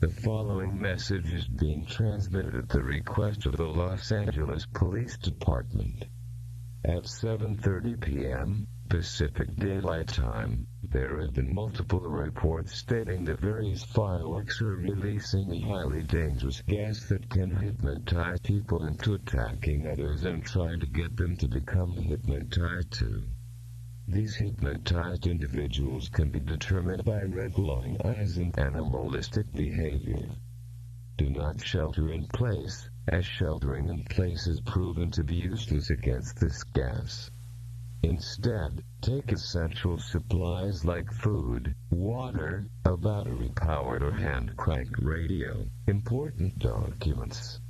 The following message is being transmitted at the request of the Los Angeles Police Department. At 7:30 p.m. Pacific Daylight Time, there have been multiple reports stating that various fireworks are releasing a highly dangerous gas that can hypnotize people into attacking others and trying to get them to become hypnotized too. These hypnotized individuals can be determined by red glowing eyes and animalistic behavior. Do not shelter in place, as sheltering in place is proven to be useless against this gas. Instead, take essential supplies like food, water, a battery-powered or hand-cranked radio, important documents.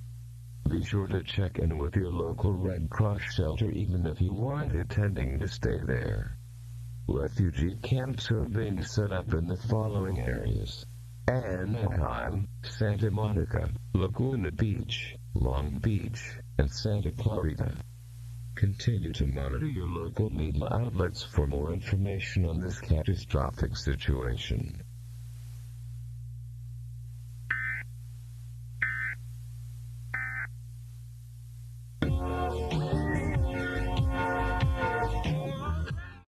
Be sure to check in with your local Red Cross shelter even if you aren't intending to stay there. Refugee camps are being set up in the following areas: Anaheim, Santa Monica, Laguna Beach, Long Beach, and Santa Clarita. Continue to monitor your local media outlets for more information on this catastrophic situation.